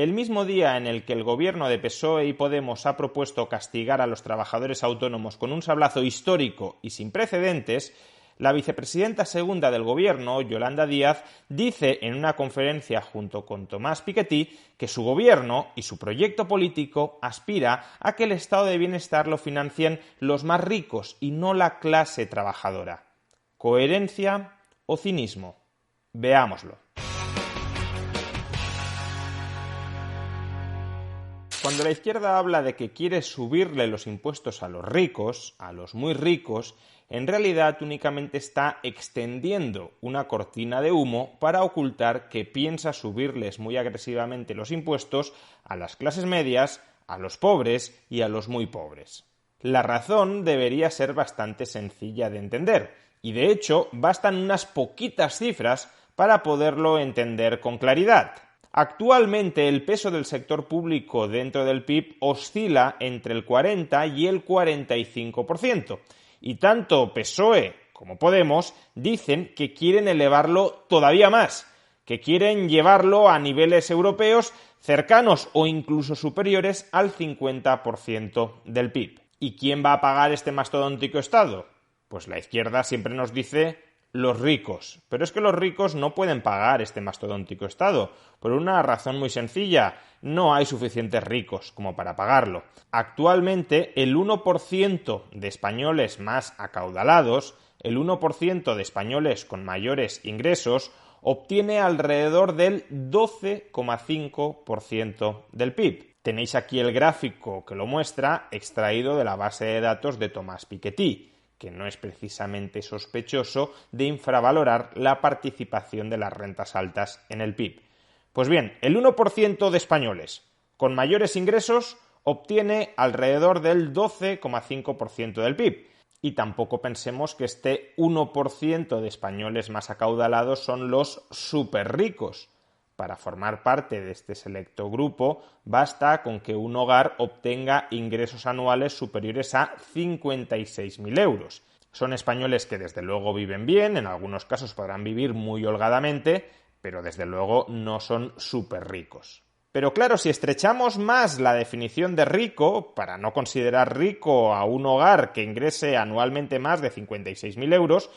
el mismo día en el que el gobierno de PSOE y Podemos ha propuesto castigar a los trabajadores autónomos con un sablazo histórico y sin precedentes, la vicepresidenta segunda del gobierno, Yolanda Díaz, dice en una conferencia junto con Tomás Piketty que su gobierno y su proyecto político aspira a que el estado de bienestar lo financien los más ricos y no la clase trabajadora. ¿Coherencia o cinismo? Veámoslo. Cuando la izquierda habla de que quiere subirle los impuestos a los ricos, a los muy ricos, en realidad únicamente está extendiendo una cortina de humo para ocultar que piensa subirles muy agresivamente los impuestos a las clases medias, a los pobres y a los muy pobres. La razón debería ser bastante sencilla de entender, y de hecho bastan unas poquitas cifras para poderlo entender con claridad. Actualmente el peso del sector público dentro del PIB oscila entre el 40 y el 45%. Y tanto PSOE como Podemos dicen que quieren elevarlo todavía más, que quieren llevarlo a niveles europeos cercanos o incluso superiores al 50% del PIB. ¿Y quién va a pagar este mastodóntico Estado? Pues la izquierda siempre nos dice los ricos. Pero es que los ricos no pueden pagar este mastodóntico Estado, por una razón muy sencilla: no hay suficientes ricos como para pagarlo. Actualmente, el 1% de españoles más acaudalados, el 1% de españoles con mayores ingresos, obtiene alrededor del 12,5% del PIB. Tenéis aquí el gráfico que lo muestra, extraído de la base de datos de Tomás Piketty, que no es precisamente sospechoso de infravalorar la participación de las rentas altas en el PIB. Pues bien, el 1% de españoles con mayores ingresos obtiene alrededor del 12,5% del PIB. Y tampoco pensemos que este 1% de españoles más acaudalados son los superricos. Para formar parte de este selecto grupo, basta con que un hogar obtenga ingresos anuales superiores a 56.000 euros. Son españoles que desde luego viven bien, en algunos casos podrán vivir muy holgadamente, pero desde luego no son súper ricos. Pero claro, si estrechamos más la definición de rico, para no considerar rico a un hogar que ingrese anualmente más de 56.000 euros,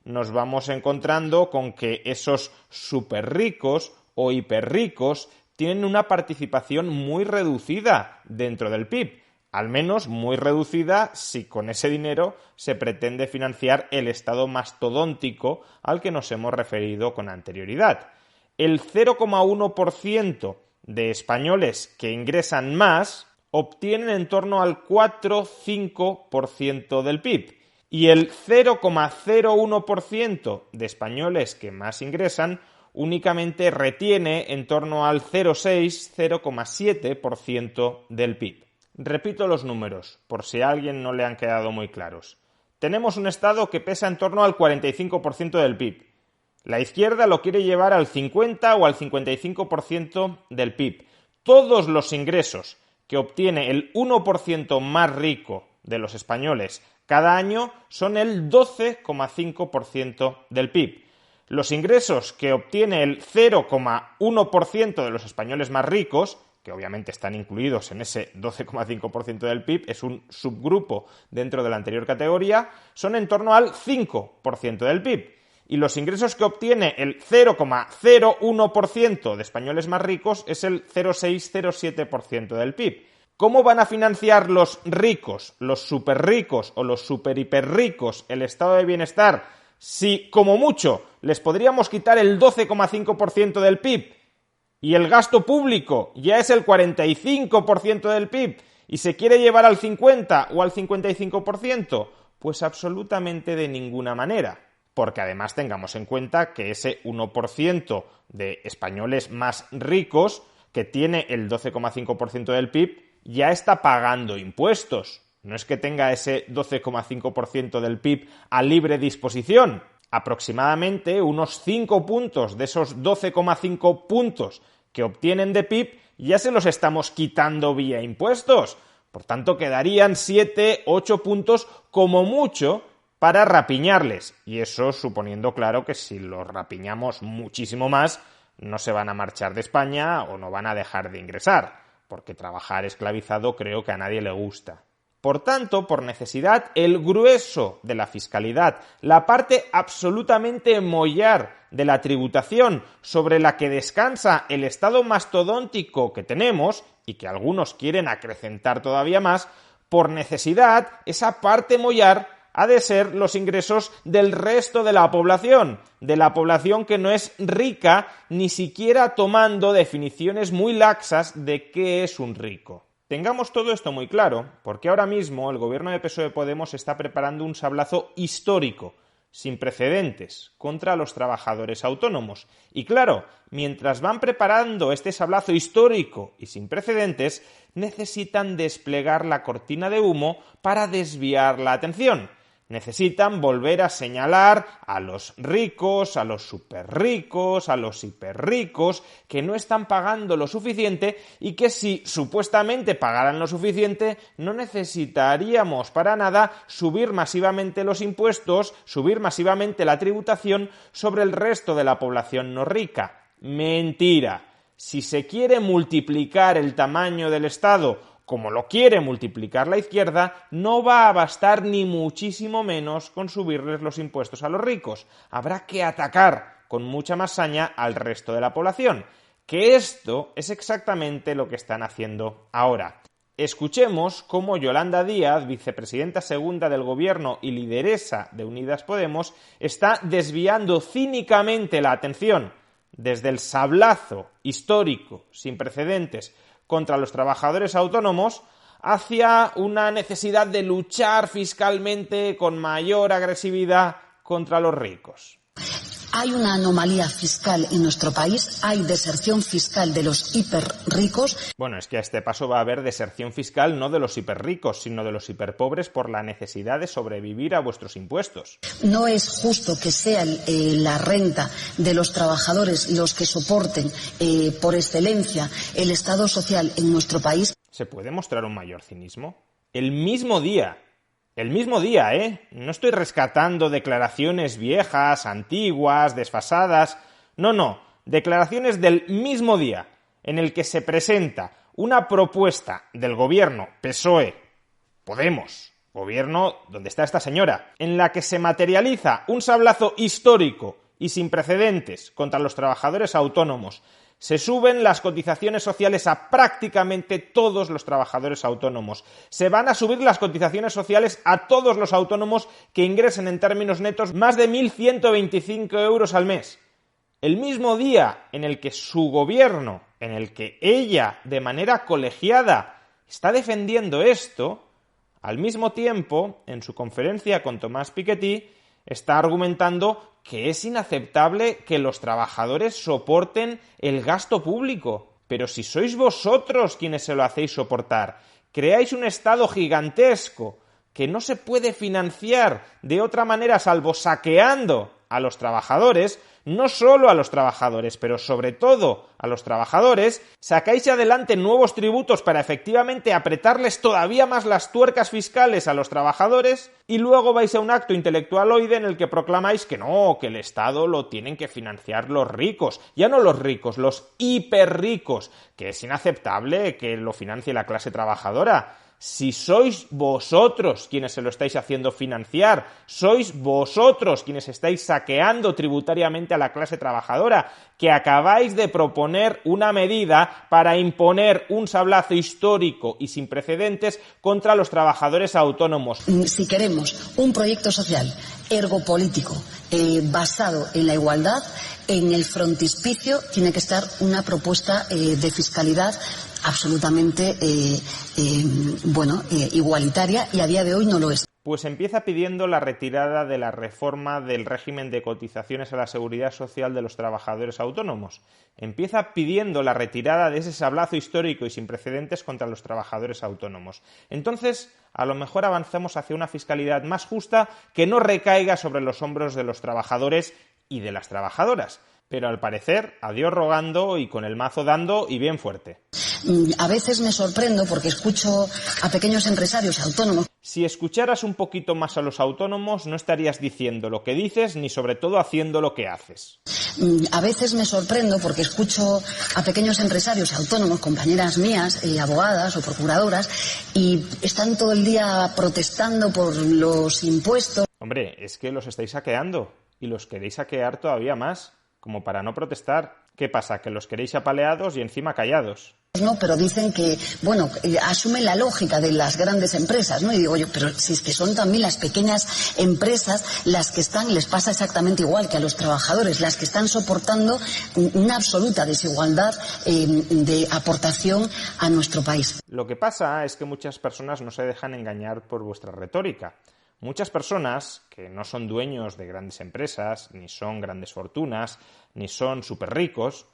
nos vamos encontrando con que esos súper ricos o hiperricos tienen una participación muy reducida dentro del PIB, al menos muy reducida si con ese dinero se pretende financiar el Estado mastodóntico al que nos hemos referido con anterioridad. El 0,1% de españoles que ingresan más obtienen en torno al 4-5% del PIB y el 0,01% de españoles que más ingresan únicamente retiene en torno al 0,6-0,7% del PIB. Repito los números, por si a alguien no le han quedado muy claros. Tenemos un Estado que pesa en torno al 45% del PIB. La izquierda lo quiere llevar al 50 o al 55% del PIB. Todos los ingresos que obtiene el 1% más rico de los españoles cada año son el 12,5% del PIB. Los ingresos que obtiene el 0,1% de los españoles más ricos, que obviamente están incluidos en ese 12,5% del PIB, es un subgrupo dentro de la anterior categoría, son en torno al 5% del PIB. Y los ingresos que obtiene el 0,01% de españoles más ricos es el 0,6-0,7% del PIB. ¿Cómo van a financiar los ricos, los superricos o los superhiperricos el estado de bienestar si, como mucho, les podríamos quitar el 12,5% del PIB y el gasto público ya es el 45% del PIB y se quiere llevar al 50 o al 55%? Pues absolutamente de ninguna manera. Porque además tengamos en cuenta que ese 1% de españoles más ricos, que tiene el 12,5% del PIB, ya está pagando impuestos. No es que tenga ese 12,5% del PIB a libre disposición. Aproximadamente unos 5 puntos de esos 12,5 puntos que obtienen de PIB ya se los estamos quitando vía impuestos. Por tanto, quedarían 7, 8 puntos como mucho para rapiñarles. Y eso suponiendo, claro, que si los rapiñamos muchísimo más, no se van a marchar de España o no van a dejar de ingresar, porque trabajar esclavizado creo que a nadie le gusta. Por tanto, por necesidad, el grueso de la fiscalidad, la parte absolutamente mollar de la tributación sobre la que descansa el Estado mastodóntico que tenemos, y que algunos quieren acrecentar todavía más, por necesidad, esa parte mollar ha de ser los ingresos del resto de la población que no es rica, ni siquiera tomando definiciones muy laxas de qué es un rico. Tengamos todo esto muy claro, porque ahora mismo el gobierno de PSOE-Podemos está preparando un sablazo histórico, sin precedentes, contra los trabajadores autónomos. Y claro, mientras van preparando este sablazo histórico y sin precedentes, necesitan desplegar la cortina de humo para desviar la atención. Necesitan volver a señalar a los ricos, a los superricos, a los hiperricos, que no están pagando lo suficiente y que si supuestamente pagaran lo suficiente no necesitaríamos para nada subir masivamente los impuestos, subir masivamente la tributación sobre el resto de la población no rica. Mentira. Si se quiere multiplicar el tamaño del Estado como lo quiere multiplicar la izquierda, no va a bastar ni muchísimo menos con subirles los impuestos a los ricos. Habrá que atacar con mucha más saña al resto de la población. Que esto es exactamente lo que están haciendo ahora. Escuchemos cómo Yolanda Díaz, vicepresidenta segunda del Gobierno y lideresa de Unidas Podemos, está desviando cínicamente la atención desde el sablazo histórico sin precedentes contra los trabajadores autónomos hacia una necesidad de luchar fiscalmente con mayor agresividad contra los ricos. Hay una anomalía fiscal en nuestro país, hay deserción fiscal de los hiperricos. Bueno, es que a este paso va a haber deserción fiscal no de los hiperricos, sino de los hiperpobres por la necesidad de sobrevivir a vuestros impuestos. No es justo que sea la renta de los trabajadores los que soporten por excelencia el Estado social en nuestro país. ¿Se puede mostrar un mayor cinismo? El mismo día, no estoy rescatando declaraciones viejas, antiguas, desfasadas. No, declaraciones del mismo día en el que se presenta una propuesta del gobierno PSOE-Podemos, gobierno donde está esta señora, en la que se materializa un sablazo histórico y sin precedentes contra los trabajadores autónomos. Se suben las cotizaciones sociales a prácticamente todos los trabajadores autónomos. Se van a subir las cotizaciones sociales a todos los autónomos que ingresen en términos netos más de 1.125 euros al mes. El mismo día en el que su gobierno, en el que ella, de manera colegiada, está defendiendo esto, al mismo tiempo, en su conferencia con Tomás Piketty, está argumentando que es inaceptable que los trabajadores soporten el gasto público. Pero si sois vosotros quienes se lo hacéis soportar, creáis un Estado gigantesco que no se puede financiar de otra manera salvo saqueando a los trabajadores, no solo a los trabajadores, pero sobre todo a los trabajadores, sacáis adelante nuevos tributos para efectivamente apretarles todavía más las tuercas fiscales a los trabajadores y luego vais a un acto intelectualoide en el que proclamáis que no, que el Estado lo tienen que financiar los ricos, ya no los ricos, los hiperricos, que es inaceptable que lo financie la clase trabajadora. Si sois vosotros quienes se lo estáis haciendo financiar, sois vosotros quienes estáis saqueando tributariamente a la clase trabajadora, que acabáis de proponer una medida para imponer un sablazo histórico y sin precedentes contra los trabajadores autónomos. Si queremos un proyecto social ergopolítico basado en la igualdad, en el frontispicio tiene que estar una propuesta de fiscalidad absolutamente igualitaria, y a día de hoy no lo es. Pues empieza pidiendo la retirada de la reforma del régimen de cotizaciones a la seguridad social de los trabajadores autónomos. Empieza pidiendo la retirada de ese sablazo histórico y sin precedentes contra los trabajadores autónomos. Entonces, a lo mejor avanzamos hacia una fiscalidad más justa que no recaiga sobre los hombros de los trabajadores y de las trabajadoras. Pero al parecer, a Dios rogando y con el mazo dando y bien fuerte. A veces me sorprendo porque escucho a pequeños empresarios autónomos. Si escucharas un poquito más a los autónomos, no estarías diciendo lo que dices ni sobre todo haciendo lo que haces. A veces me sorprendo porque escucho a pequeños empresarios autónomos, compañeras mías, abogadas o procuradoras, y están todo el día protestando por los impuestos. Hombre, es que los estáis saqueando y los queréis saquear todavía más, como para no protestar. ¿Qué pasa? ¿Que los queréis apaleados y encima callados? No, pero dicen que, bueno, asumen la lógica de las grandes empresas, ¿no? Y digo yo, pero si es que son también las pequeñas empresas las que les pasa exactamente igual que a los trabajadores, las que están soportando una absoluta desigualdad de aportación a nuestro país. Lo que pasa es que muchas personas no se dejan engañar por vuestra retórica. Muchas personas que no son dueños de grandes empresas, ni son grandes fortunas, ni son súper ricos,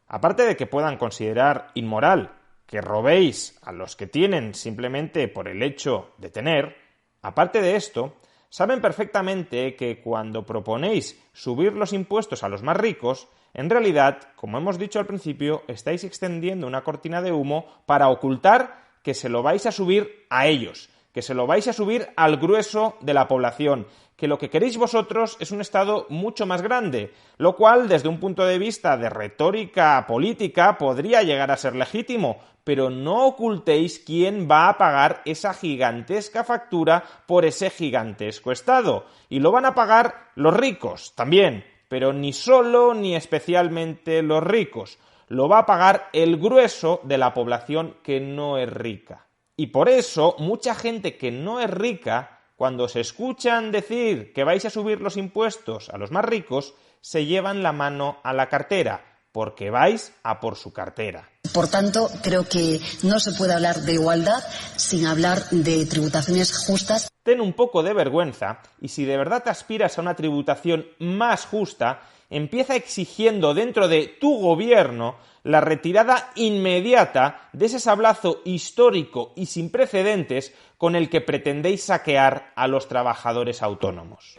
aparte de que puedan considerar inmoral que robéis a los que tienen simplemente por el hecho de tener, aparte de esto, saben perfectamente que cuando proponéis subir los impuestos a los más ricos, en realidad, como hemos dicho al principio, estáis extendiendo una cortina de humo para ocultar que se lo vais a subir a ellos, que se lo vais a subir al grueso de la población, que lo que queréis vosotros es un Estado mucho más grande, lo cual, desde un punto de vista de retórica política, podría llegar a ser legítimo, pero no ocultéis quién va a pagar esa gigantesca factura por ese gigantesco Estado. Y lo van a pagar los ricos también, pero ni solo ni especialmente los ricos. Lo va a pagar el grueso de la población que no es rica. Y por eso, mucha gente que no es rica, cuando se escuchan decir que vais a subir los impuestos a los más ricos, se llevan la mano a la cartera, porque vais a por su cartera. Por tanto, creo que no se puede hablar de igualdad sin hablar de tributaciones justas. Ten un poco de vergüenza y si de verdad aspiras a una tributación más justa, empieza exigiendo dentro de tu gobierno la retirada inmediata de ese sablazo histórico y sin precedentes con el que pretendéis saquear a los trabajadores autónomos.